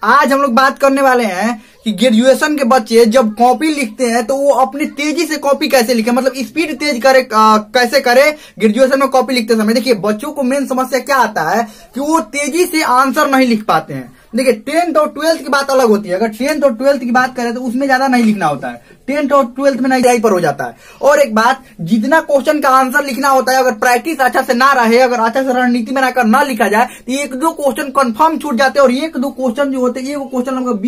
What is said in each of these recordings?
आज हम लोग बात करने वाले हैं कि ग्रेजुएशन के बच्चे जब कॉपी लिखते हैं तो वो अपनी तेजी से कॉपी कैसे लिखे, मतलब स्पीड तेज करे कैसे करे ग्रेजुएशन में कॉपी लिखते समय। देखिए बच्चों को मेन समस्या क्या आता है कि वो तेजी से आंसर नहीं लिख पाते हैं। देखिए 10th और 12th की बात अलग होती है। अगर 10th और 12th की बात करें तो उसमें ज्यादा नहीं लिखना होता है, 10th और 12th में नहीं पर हो जाता है। और एक बात, जितना क्वेश्चन का आंसर लिखना होता है अगर प्रैक्टिस अच्छा से ना रहे, अगर अच्छा से रणनीति में आकर ना लिखा जाए तो एक दो क्वेश्चन कंफर्म छूट जाते हैं। और एक दो क्वेश्चन जो होते हैं, एक क्वेश्चन लगभग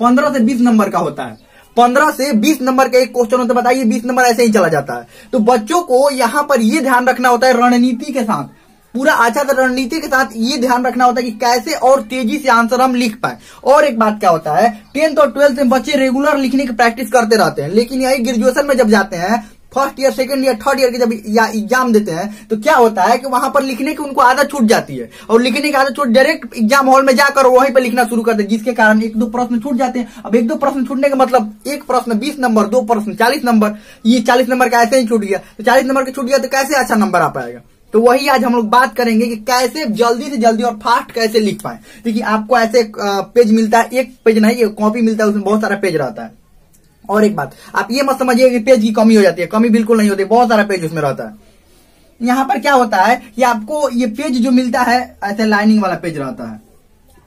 15 से 20 नंबर का होता है, 15 से 20 नंबर का एक क्वेश्चन होता है। बताइए 20 नंबर ऐसे ही चला जाता है। तो बच्चों को यहाँ पर ये ध्यान रखना होता है रणनीति के साथ, पूरा अच्छा सा रणनीति के साथ ये ध्यान रखना होता है कि कैसे और तेजी से आंसर हम लिख पाए। और एक बात क्या होता है, 10th और 12th में बच्चे रेगुलर लिखने की प्रैक्टिस करते रहते हैं, लेकिन यही ग्रेजुएशन में जब जाते हैं, first year, second year, third year के जब एग्जाम देते हैं तो क्या होता है कि वहां पर लिखने की उनको आदत छूट जाती है। और लिखने की आदत छूट, डायरेक्ट एग्जाम हॉल में जाकर वहीं पर लिखना शुरू करते हैं, जिसके कारण एक दो प्रश्न छूट जाते हैं। अब एक दो प्रश्न छूटने का मतलब, एक प्रश्न 20 नंबर, दो प्रश्न 40 नंबर, ये 40 नंबर का ऐसे ही छूट गया। तो 40 नंबर का छूट गया तो कैसे अच्छा नंबर आ पाएगा। तो वही आज हम लोग बात करेंगे कि कैसे जल्दी से जल्दी और फास्ट कैसे लिख पाए। देखिए आपको ऐसे पेज मिलता है, एक पेज नहीं, एक कॉपी मिलता है, उसमें बहुत सारा पेज रहता है। और एक बात, आप ये मत समझिए कि पेज की कमी हो जाती है, कमी बिल्कुल नहीं होती, बहुत सारा पेज उसमें रहता है। यहाँ पर क्या होता है कि आपको ये पेज जो मिलता है ऐसे लाइनिंग वाला पेज रहता है,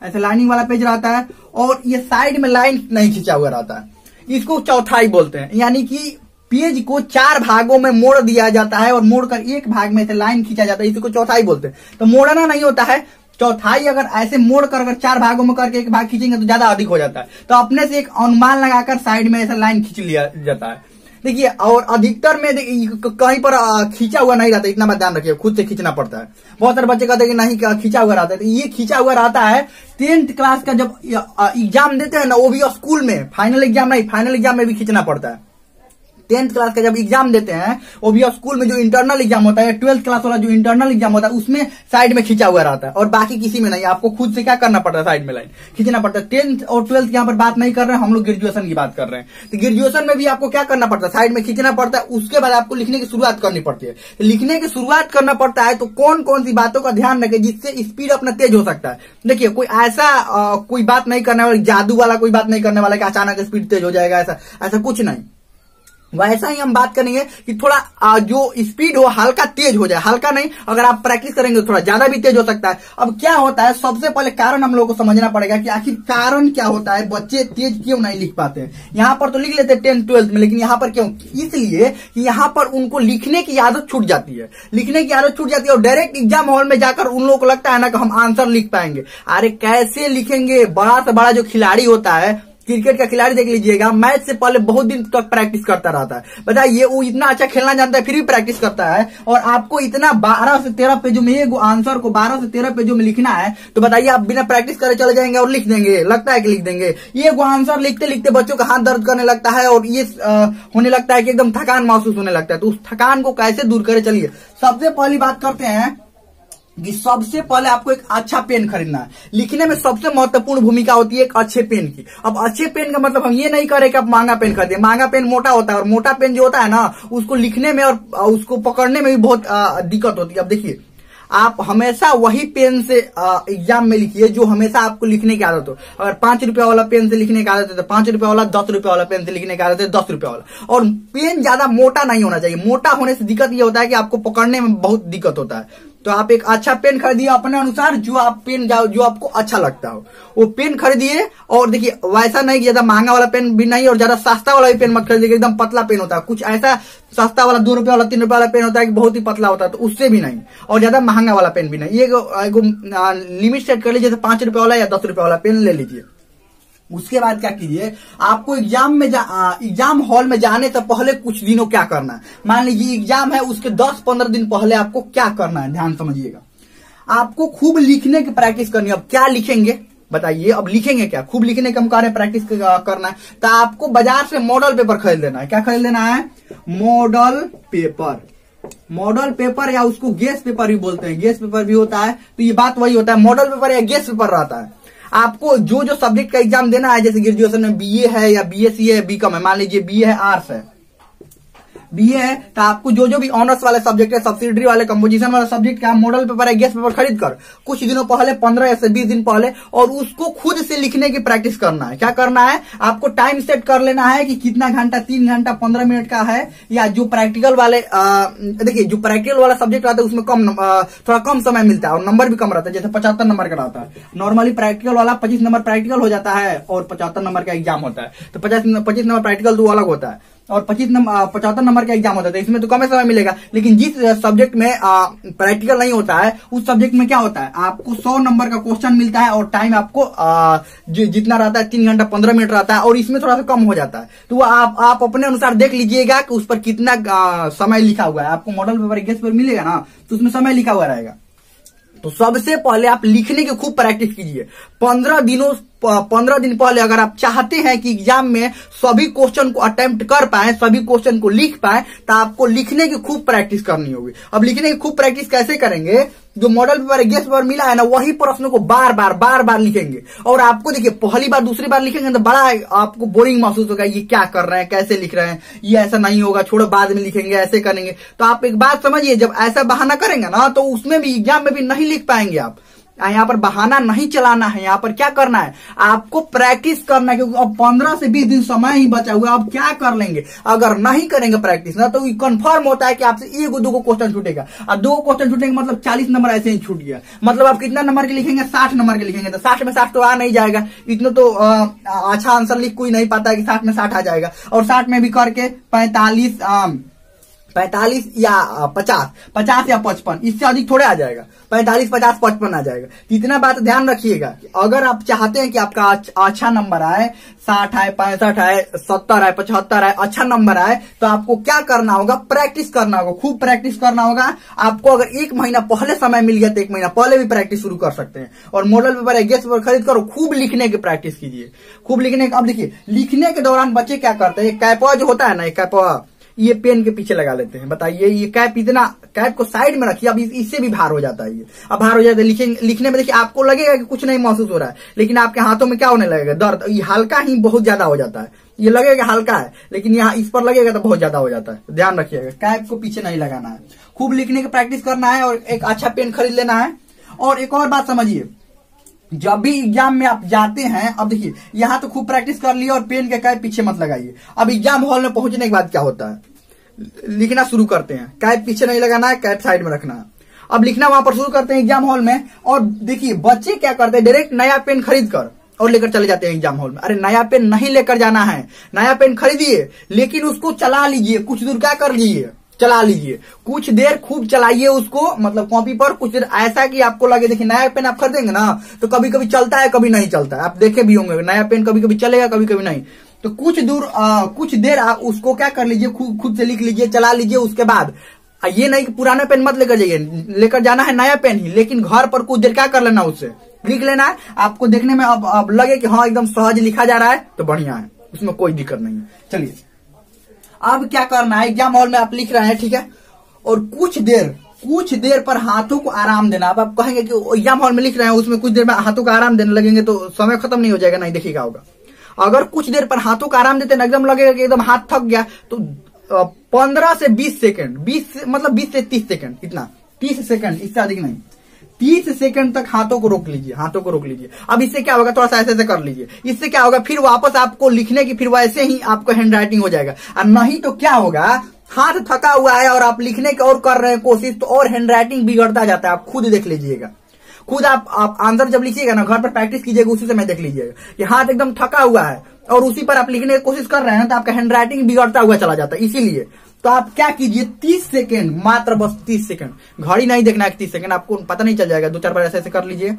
ऐसे लाइनिंग वाला पेज रहता है, और ये साइड में लाइन नहीं खींचा हुआ रहता है। इसको चौथाई बोलते हैं, यानी कि पेज को 4 भागों में मोड़ दिया जाता है और मोड़कर एक भाग में से लाइन खींचा जाता है, इसको चौथाई बोलते हैं। तो मोड़ना नहीं होता है, चौथाई अगर ऐसे मोड़कर अगर 4 भागों में करके एक भाग खींचेंगे तो ज्यादा अधिक हो जाता है। तो अपने से एक अनुमान लगाकर साइड में ऐसा लाइन खींच लिया जाता है। देखिए, और अधिकतर में कहीं पर खींचा हुआ नहीं रहता, इतना बात ध्यान रखिए, खुद से खींचना पड़ता है। बहुत सारे बच्चे कहते हैं कि नहीं खींचा हुआ रहता है, तो ये खींचा हुआ रहता है 10th क्लास का जब एग्जाम देते हैं ना, वो भी स्कूल में, फाइनल एग्जाम नहीं, फाइनल एग्जाम में भी खींचना पड़ता है। 10th क्लास का जब एग्जाम देते हैं, वो भी स्कूल में जो इंटरनल एग्जाम होता है, 12th क्लास वाला जो इंटरनल एग्जाम होता है, उसमें साइड में खींचा हुआ रहता है, और बाकी किसी में नहीं। आपको खुद से क्या करना पड़ता है, साइड में लाइन खींचना पड़ता है। 10th और 12th यहाँ पर बात नहीं कर रहे हैं, हम लोग ग्रेजुएशन की बात कर रहे हैं। तो ग्रेजुएशन में भी आपको क्या करना पड़ता है, साइड में खींचना पड़ता है। उसके बाद आपको लिखने की शुरुआत करनी पड़ती है। तो लिखने की शुरुआत करना पड़ता है तो कौन कौन सी बातों का ध्यान रखें जिससे स्पीड अपना तेज हो सकता है। देखिए, कोई ऐसा कोई बात नहीं करने वाला, जादू वाला कोई बात नहीं करने वाला कि अचानक स्पीड तेज हो जाएगा, ऐसा कुछ नहीं। वैसा ही हम बात करेंगे कि थोड़ा जो स्पीड हो हल्का तेज हो जाए, हल्का नहीं, अगर आप प्रैक्टिस करेंगे तो थोड़ा ज्यादा भी तेज हो सकता है। अब क्या होता है, सबसे पहले कारण हम लोग को समझना पड़ेगा कि आखिर कारण क्या होता है, बच्चे तेज क्यों नहीं लिख पाते हैं। यहाँ पर तो लिख लेते हैं 10th 12th में, लेकिन यहाँ पर क्यों, इसलिए कि यहाँ पर उनको लिखने की आदत छूट जाती है, लिखने की आदत छूट जाती है। और डायरेक्ट एग्जाम हॉल में जाकर उन लोगों को लगता है ना कि हम आंसर लिख पाएंगे। अरे कैसे लिखेंगे, बड़ा से बड़ा जो खिलाड़ी होता है, क्रिकेट का खिलाड़ी देख लीजिएगा, मैच से पहले बहुत दिन तक प्रैक्टिस करता रहता है। बताइए, वो इतना अच्छा खेलना जानता है फिर भी प्रैक्टिस करता है, और आपको इतना 12 से 13 पेजों में एक आंसर को 12 से 13 पेजों में लिखना है, तो बताइए आप बिना प्रैक्टिस करे चले जाएंगे और लिख देंगे, लगता है कि लिख देंगे। ये आंसर लिखते लिखते बच्चों का हाथ दर्द करने लगता है और ये होने लगता है कि एकदम थकान महसूस होने लगता है। तो उस थकान को कैसे दूर करें, चलिए सबसे पहली बात करते हैं कि सबसे पहले आपको एक अच्छा पेन खरीदना है। लिखने में सबसे महत्वपूर्ण भूमिका होती है एक अच्छे पेन की। अब अच्छे पेन का मतलब हम ये नहीं करें कि आप महंगा पेन खरीदें, महंगा पेन मोटा होता है, और मोटा पेन जो होता है ना, उसको लिखने में और उसको पकड़ने में भी बहुत दिक्कत होती है। अब देखिए, आप हमेशा वही पेन से एग्जाम में लिखिए जो हमेशा आपको लिखने की आदत हो। अगर 5 रुपया वाला पेन से लिखने की आदत है तो 5 रुपया वाला, 10 रुपया वाला पेन से लिखने की आदत है 10 रुपया वाला। और पेन ज्यादा मोटा नहीं होना चाहिए, मोटा होने से दिक्कत ये होता है कि आपको पकड़ने में बहुत दिक्कत होता है। तो आप एक अच्छा पेन खरीदिए अपने अनुसार, जो आपको अच्छा लगता हो वो पेन खरीदिए। और देखिए, वैसा नहीं कि ज्यादा महंगा वाला पेन भी नहीं और ज्यादा सस्ता वाला भी पेन मत खरीदिए, एकदम पतला पेन होता है। कुछ ऐसा सस्ता वाला 2 रुपया वाला 3 रुपया वाला पेन होता है कि बहुत ही पतला होता है, तो उससे भी नहीं, और ज्यादा महंगा वाला पेन भी नहीं। ये लिमिट सेट कर लीजिए, जैसे 5 रुपया वाला या 10 रुपया वाला पेन ले लीजिए। उसके बाद क्या कीजिए, आपको एग्जाम हॉल में जाने से पहले कुछ दिनों क्या करना है। मान लीजिए एग्जाम है, उसके 10-15 दिन पहले आपको क्या करना है, ध्यान समझिएगा। आपको खूब लिखने की प्रैक्टिस करनी है। अब क्या लिखेंगे बताइए, अब लिखेंगे क्या, खूब लिखने के हम कार्य प्रैक्टिस करना है। तो आपको बाजार से मॉडल पेपर खरीद लेना है। क्या खरीद लेना है, मॉडल पेपर। मॉडल पेपर या उसको गेस पेपर भी बोलते हैं, गेस पेपर भी होता है। तो ये बात वही होता है, मॉडल पेपर या गेस पेपर रहता है। आपको जो सब्जेक्ट का एग्जाम देना है, जैसे ग्रेजुएशन में बीए है या बीएससी है, बीकॉम है, मान लीजिए बीए है, आर्ट्स है, बीए है तो आपको जो जो भी ऑनर्स वाले सब्जेक्ट है, सब्सिडरी वाले, कंपोजिशन वाले सब्जेक्ट का मॉडल पेपर है, गेस्ट पेपर खरीद कर कुछ दिनों पहले 15 से 20 दिन पहले और उसको खुद से लिखने की प्रैक्टिस करना है। क्या करना है, आपको टाइम सेट कर लेना है कि कितना घंटा, 3 घंटा 15 मिनट का है, या जो प्रैक्टिकल वाले देखिए जो प्रैक्टिकल वाला सब्जेक्ट रहता है उसमें थोड़ा कम समय मिलता है और नंबर भी कम रहता है, जैसे 75 नंबर का रहता है। नॉर्मली प्रैक्टिकल वाला 25 नंबर प्रैक्टिकल हो जाता है और 75 नंबर का एग्जाम होता है, तो 25 नंबर प्रैक्टिकल तो अलग होता है और 75 नंबर का एग्जाम होता है, इसमें तो कम समय मिलेगा। लेकिन जिस सब्जेक्ट में प्रैक्टिकल नहीं होता है उस सब्जेक्ट में क्या होता है, आपको 100 नंबर का क्वेश्चन मिलता है और टाइम आपको जितना रहता है 3 घंटा 15 मिनट रहता है और इसमें थोड़ा सा कम हो जाता है। तो आप अपने अनुसार देख लीजिएगा कि उस पर कितना समय लिखा हुआ है। आपको मॉडल पेपर गेस्ट पेपर मिलेगा ना तो उसमें समय लिखा हुआ रहेगा। तो सबसे पहले आप लिखने की खूब प्रैक्टिस कीजिए। 15 दिन पहले अगर आप चाहते हैं कि एग्जाम में सभी क्वेश्चन को अटेम्प्ट कर पाए, सभी क्वेश्चन को लिख पाए, तो आपको लिखने की खूब प्रैक्टिस करनी होगी। अब लिखने की खूब प्रैक्टिस कैसे करेंगे, जो मॉडल पेपर गेस्ट पेपर मिला है ना वही प्रश्नों को बार बार लिखेंगे। और आपको देखिए पहली बार दूसरी बार लिखेंगे तो बड़ा आपको बोरिंग महसूस होगा, ये क्या कर रहे हैं, कैसे लिख रहे हैं, ये ऐसा नहीं होगा, छोड़ो बाद में लिखेंगे, ऐसे करेंगे। तो आप एक बात समझिए, जब ऐसा बहाना करेंगे ना तो उसमें भी एग्जाम में भी नहीं लिख पाएंगे आप। यहाँ पर बहाना नहीं चलाना है, यहाँ पर क्या करना है, आपको प्रैक्टिस करना है, क्योंकि अब 15 से 20 दिन समय ही बचा हुआ है। अब क्या कर लेंगे, अगर नहीं करेंगे प्रैक्टिस ना तो कंफर्म होता है कि आपसे 1-2 क्वेश्चन छूटेगा और 2 क्वेश्चन छूटेंगे मतलब 40 नंबर ऐसे ही छूट गया। मतलब आप कितना नंबर के लिखेंगे, 60 नंबर के लिखेंगे, तो 60 में 60 तो आ नहीं जाएगा। इतना तो अच्छा आंसर लिख कोई नहीं पाता है कि 60 में 60 आ जाएगा। और 60 में भी करके 45 या 50 या 55, इससे अधिक थोड़े आ जाएगा। 45, 50, 55 आ जाएगा। इतना बात ध्यान रखिएगा कि अगर आप चाहते हैं कि आपका अच्छा नंबर आए, 60 आए, 65 आए, 70 आए, 75 आए, अच्छा नंबर आए, तो आपको क्या करना होगा, प्रैक्टिस करना होगा, खूब प्रैक्टिस करना होगा। आपको अगर 1 महीना पहले समय मिल गया तो 1 महीना पहले भी प्रैक्टिस शुरू कर सकते हैं। और मॉडल पेपर गेस्ट पेपर खरीद कर खूब लिखने की प्रैक्टिस कीजिए, खूब लिखने की। अब देखिए लिखने के दौरान बच्चे क्या करते हैं, कैपवा जो होता है ना, कैपवा ये पेन के पीछे लगा लेते हैं। बताइए ये कैप को साइड में रखिए, अब इससे भी भार हो जाता है। ये अब भार हो जाता है लिखने में। देखिए आपको लगेगा कि कुछ नहीं महसूस हो रहा है, लेकिन आपके हाथों में क्या होने लगेगा, दर्द। ये हल्का ही बहुत ज्यादा हो जाता है। ये लगेगा हल्का है लेकिन यहाँ इस पर लगेगा तो बहुत ज्यादा हो जाता है। ध्यान रखिएगा, कैप को पीछे नहीं लगाना है। खूब लिखने की प्रैक्टिस करना है और एक अच्छा पेन खरीद लेना है। और एक और बात समझिए, जब भी एग्जाम में आप जाते हैं, अब देखिए यहाँ तो खूब प्रैक्टिस कर लिया और पेन के कैप पीछे मत लगाइए। अब एग्जाम हॉल में पहुंचने के बाद क्या होता है, लिखना शुरू करते हैं, कैप पीछे नहीं लगाना है, कैप साइड में रखना है। अब लिखना वहां पर शुरू करते हैं एग्जाम हॉल में। और देखिए बच्चे क्या करते हैं, डायरेक्ट नया पेन खरीद कर और लेकर चले जाते हैं एग्जाम हॉल में। अरे नया पेन नहीं लेकर जाना है, नया पेन खरीदिए लेकिन उसको चला लीजिए, कुछ दूर क्या कर लीजिए, चला लीजिए, कुछ देर खूब चलाइए उसको, मतलब कॉपी पर कुछ देर, ऐसा कि आपको लगे। देखिए नया पेन आप खरीदेंगे ना तो कभी कभी चलता है, कभी नहीं चलता है। आप देखे भी होंगे नया पेन कभी कभी चलेगा, कभी कभी नहीं। तो कुछ देर आप उसको क्या कर लीजिए, खुद से लिख लीजिए, चला लीजिए। उसके बाद ये नहीं कि पुराना पेन मत लेकर जाइए, लेकर जाना है नया पेन ही, लेकिन घर पर कुछ देर क्या कर लेना, उससे लिख लेना है। आपको देखने में अब लगे कि हाँ एकदम सहज लिखा जा रहा है तो बढ़िया है, उसमें कोई दिक्कत नहीं है। चलिए अब क्या करना है, एग्जाम हॉल में आप लिख रहे हैं, ठीक है, और कुछ देर पर हाथों को आराम देना। अब आप कहेंगे कि एग्जाम हॉल में लिख रहे हैं, उसमें कुछ देर में हाथों को आराम देने लगेंगे तो समय खत्म नहीं हो जाएगा। नहीं, देखिएगा होगा, अगर कुछ देर पर हाथों का आराम देते ना, एकदम लगेगा कि एकदम हाथ थक गया, तो 15 से 20 सेकंड, 20 से 30 सेकंड, इतना 30 सेकंड, इससे अधिक नहीं, 30 सेकंड तक हाथों को रोक लीजिए। अब इससे क्या होगा, थोड़ा सा ऐसे कर लीजिए। इससे क्या होगा, फिर वापस आपको लिखने की फिर वैसे ही आपको हैंड राइटिंग हो जाएगा। और नहीं तो क्या होगा, हाथ थका हुआ है और आप लिखने की और कर रहे हैं कोशिश, तो और हैंड राइटिंग बिगड़ता जाता है। आप खुद देख लीजिएगा, खुद आप आंसर जब लिखिएगा ना, घर पर प्रैक्टिस कीजिएगा, उसी समय देख लीजिएगा कि हाथ एकदम थका हुआ है और उसी पर आप लिखने की कोशिश कर रहे हैं तो आपका हैंड राइटिंग बिगड़ता हुआ चला जाता है। इसीलिए तो आप क्या कीजिए, 30 सेकंड, मात्र बस 30 सेकंड, घड़ी नहीं देखना है 30 सेकंड, आपको पता नहीं चल जाएगा। 2-4 बार ऐसे कर लीजिए,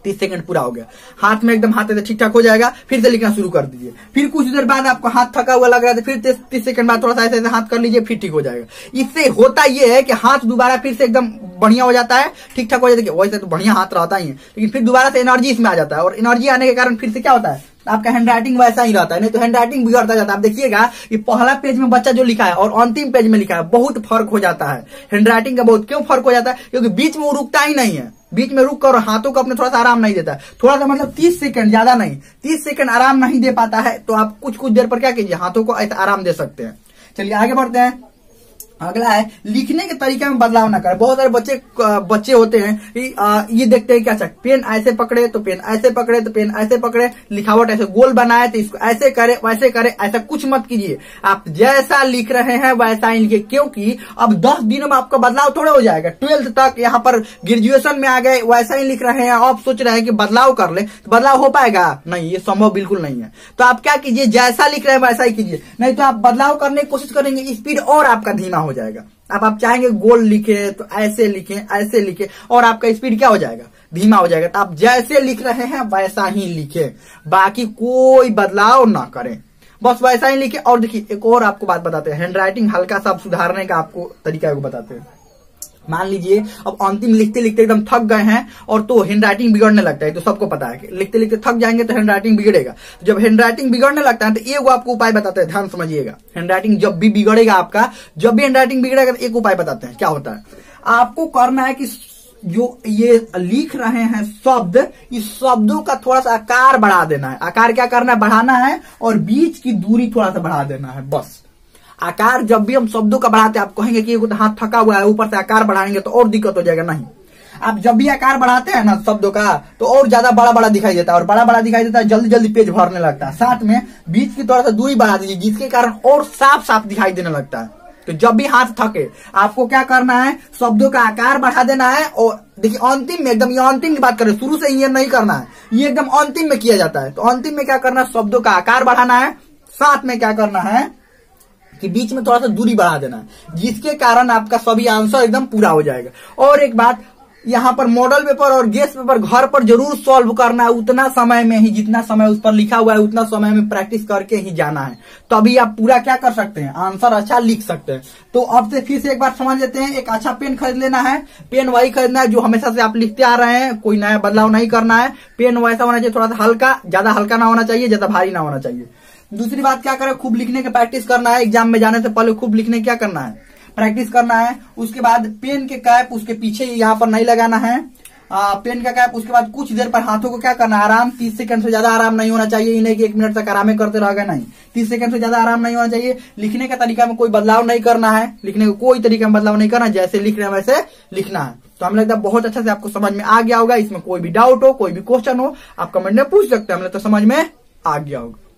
30 सेकंड पूरा हो गया, हाथ में एकदम हाथ ठीक ठाक हो जाएगा। फिर से लिखना शुरू कर दीजिए। फिर कुछ देर बाद आपको हाथ थका हुआ लग रहा है, फिर 30 सेकंड बाद थोड़ा सा ऐसे हाथ कर लीजिए, फिर ठीक हो जाएगा। इससे होता यह है कि हाथ दोबारा फिर से एकदम बढ़िया हो जाता है, ठीक ठाक हो जाता है। वैसे तो बढ़िया हाथ रहता ही है, लेकिन फिर दोबारा से एनर्जी इसमें आ जाता है, और एनर्जी आने के कारण फिर से क्या होता है, आपका हैंड राइटिंग वैसा ही रहता है, नहीं तो हैंड राइटिंग बिगड़ता जाता है। आप देखिएगा कि पहला पेज में बच्चा जो लिखा है और अंतिम पेज में लिखा है, बहुत फर्क हो जाता है हैंड राइटिंग का। बहुत क्यों फर्क हो जाता है, क्योंकि बीच में वो रुकता ही नहीं है, बीच में रुक कर हाथों को अपने थोड़ा सा आराम नहीं देता है। थोड़ा सा मतलब 30 सेकंड, ज्यादा नहीं, 30 सेकंड आराम नहीं दे पाता है, तो आप कुछ देर पर क्या कीजिए, हाथों को ऐसा आराम दे सकते हैं। चलिए आगे बढ़ते हैं। अगला है लिखने के तरीके में बदलाव ना करें। बहुत सारे बच्चे होते हैं ये देखते हैं क्या अच्छा पेन ऐसे पकड़े तो पेन ऐसे पकड़े तो पेन ऐसे पकड़े, लिखावट ऐसे गोल बनाए तो इसको ऐसे करे वैसे करे। ऐसा कुछ मत कीजिए, आप जैसा लिख रहे हैं वैसा ही लिखिए, क्योंकि अब 10 दिनों में आपका बदलाव थोड़ा हो जाएगा। 12th तक यहाँ पर ग्रेजुएशन में आ गए वैसा ही लिख रहे हैं, आप सोच रहे हैं कि बदलाव कर ले तो बदलाव हो पाएगा? नहीं, ये संभव बिल्कुल नहीं है। तो आप क्या कीजिए, जैसा लिख रहे हैं वैसा ही कीजिए, नहीं तो आप बदलाव करने की कोशिश करेंगे, स्पीड और आपका धीमा हो जाएगा। अब आप चाहेंगे गोल लिखे तो ऐसे लिखे और आपका स्पीड क्या हो जाएगा, धीमा हो जाएगा। तो आप जैसे लिख रहे हैं वैसा ही लिखे, बाकी कोई बदलाव ना करें, बस वैसा ही लिखे। और देखिए एक और आपको बात बताते हैं, हैंडराइटिंग हल्का सा सुधारने का आपको तरीका बताते हैं। मान लीजिए अब अंतिम लिखते लिखते एकदम थक गए हैं और तो हैंडराइटिंग बिगड़ने लगता है, तो सबको पता है कि लिखते लिखते थक जाएंगे तो हैंडराइटिंग बिगड़ेगा। तो जब हैंडराइटिंग बिगड़ने लगता है तो एक आपको उपाय बताते हैं, ध्यान समझिएगा। हैंडराइटिंग जब भी बिगड़ेगा आपका, जब भी हैंडराइटिंग बिगड़ेगा तो एक उपाय बताते हैं, क्या होता है आपको करना है कि जो ये लिख रहे हैं शब्द, इस शब्दों का थोड़ा सा आकार बढ़ा देना है। आकार क्या करना है, बढ़ाना है, और बीच की दूरी थोड़ा सा बढ़ा देना है, बस। आकार जब भी हम शब्दों का बढ़ाते हैं, आप कहेंगे कि हाथ थका हुआ है, ऊपर से आकार बढ़ाएंगे तो और दिक्कत हो जाएगा। नहीं, आप जब भी आकार बढ़ाते हैं ना शब्दों का, तो और ज्यादा बड़ा बड़ा दिखाई देता है, और बड़ा बड़ा दिखाई देता है जल्दी जल्दी पेज भरने लगता है। साथ में बीच की थोड़ा सा दूरी बढ़ा दीजिए, जिसके कारण और साफ साफ दिखाई देने लगता है। तो जब भी हाथ थके आपको क्या करना है, शब्दों का आकार बढ़ा देना है। और देखिए अंतिम में, एकदम ये अंतिम की बात करें, शुरू से ये नहीं करना है, ये एकदम अंतिम में किया जाता है। तो अंतिम में क्या करना है, शब्दों का आकार बढ़ाना है, साथ में क्या करना है कि बीच में थोड़ा सा दूरी बढ़ा देना है, जिसके कारण आपका सभी आंसर एकदम पूरा हो जाएगा। और एक बात, यहाँ पर मॉडल पेपर और गेस्ट पेपर घर पर जरूर सॉल्व करना है, उतना समय में ही, जितना समय उस पर लिखा हुआ है उतना समय में प्रैक्टिस करके ही जाना है, तभी आप पूरा क्या कर सकते हैं, आंसर अच्छा लिख सकते हैं। तो अब से फिर से एक बार समझ लेते हैं, एक अच्छा पेन खरीद लेना है। पेन वही खरीदना है जो हमेशा से आप लिखते आ रहे हैं, कोई नया बदलाव नहीं करना है। पेन वैसा होना चाहिए, थोड़ा सा हल्का, ज्यादा हल्का ना होना चाहिए, ज्यादा भारी ना होना चाहिए। दूसरी बात क्या करें, खूब लिखने की प्रैक्टिस करना है। एग्जाम में जाने से पहले खूब लिखने क्या करना है, प्रैक्टिस करना है। उसके बाद पेन के कैप उसके पीछे यहाँ पर नहीं लगाना है, पेन का कैप। उसके बाद कुछ देर पर हाथों को क्या करना है, आराम, 30 सेकंड से ज्यादा आराम नहीं होना चाहिए। इन्हें कि 1 मिनट तक आराम करते रह गए, नहीं, 30 सेकंड से ज्यादा आराम नहीं होना चाहिए। लिखने का तरीका में कोई बदलाव नहीं करना है, लिखने का कोई तरीका में बदलाव नहीं करना, जैसे लिख रहे हैं वैसे लिखना है। तो हमें लगता है बहुत अच्छा से आपको समझ में आ गया होगा। इसमें कोई भी डाउट हो, कोई भी क्वेश्चन हो, आप कमेंट में पूछ सकते हैं, हमें तो समझ में आ गया होगा।